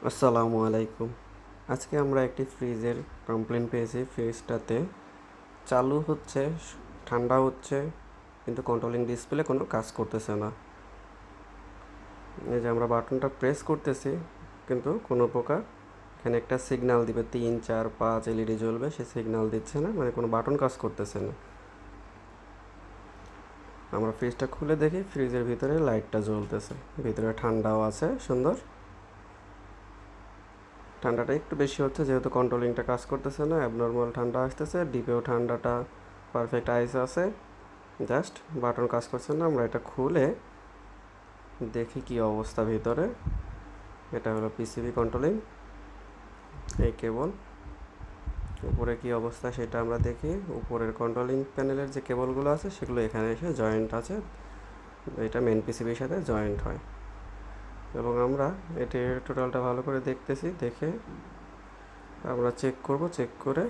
আসসালামু আলাইকুম। আজকে আমরা একটি ফ্রিজের কমপ্লেন পেয়েছি। ফ্রিজটাতে চালু হচ্ছে, ঠান্ডা হচ্ছে, কিন্তু কন্ট্রোলিং ডিসপ্লে কোনো কাজ করতেছে না। এই যে আমরা বাটনটা প্রেস করতেছি, কিন্তু কোনো প্রকার এখানে একটা সিগন্যাল দিবে, 3 4 5 এলইডি জ্বলবে, সে সিগন্যাল দিচ্ছে না, মানে কোনো বাটন কাজ করতেছে না। আমরা ফ্রিজটা খুলে দেখি, ফ্রিজের ভিতরে লাইটটা জ্বলতেছে, ভিতরে ঠান্ডাও আছে সুন্দর। ঠান্ডাটা একটু বেশি হচ্ছে যেহেতু কন্ট্রোলিংটা কাজ করতেছে না, অ্যাবনর্মাল ঠান্ডা আসতেছে। ডিপেও ঠান্ডাটা পারফেক্ট আইস আছে, জাস্ট বাটন কাজ করছে না। আমরা এটা খুলে দেখি কি অবস্থা ভিতরে। এটা হলো পিসিবি কন্ট্রোলিং, এই কেবল। উপরে কি অবস্থা সেটা আমরা দেখি। উপরের কন্ট্রোলিং প্যানেলের যে কেবলগুলো আছে সেগুলো এখানে এসে জয়েন্ট আছে, এটা মেন পিসিবির সাথে জয়েন্ট হয়। এবং আমরা এটির টোটালটা ভালো করে দেখতেছি, দেখে আমরা চেক করব। চেক করে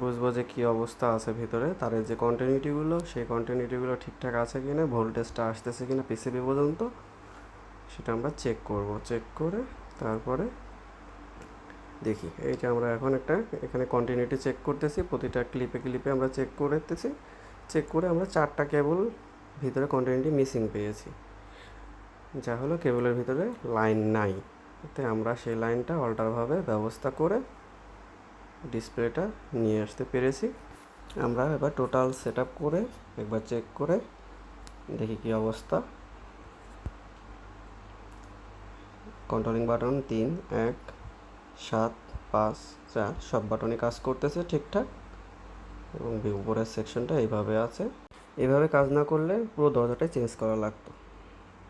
বুঝবো যে কী অবস্থা আছে ভিতরে, তারের যে কন্টিনিউটিগুলো, সেই কন্টিনিউটিগুলো ঠিকঠাক আছে কি না, ভোল্টেজটা আসতেছে কি না পিসিবি পর্যন্ত, সেটা আমরা চেক করব। চেক করে তারপরে দেখি। এইটা আমরা এখন একটা এখানে কন্টিনিউটি চেক করতেছি, প্রতিটা ক্লিপে ক্লিপে আমরা চেক করতেছি। চেক করে আমরা 4টা কেবল ভিতরে কন্টিনিউটি মিসিং পেয়েছি, যা হলো কেবলের ভিতরে লাইন নাই। এতে আমরা সেই লাইনটা অল্টারভাবে ব্যবস্থা করে ডিসপ্লেটা নিয়ে আসতে পেরেছি। আমরা এবার টোটাল সেট আপ করে একবার চেক করে দেখি কী অবস্থা। কন্ট্রোলিং বাটন 3 1 7 5 4 সব বাটনই কাজ করতেছে ঠিকঠাক, এবং উপরের সেকশনটা এইভাবে আছে। এইভাবে কাজ না করলে পুরো দরজাটাই চেঞ্জ করা লাগতো।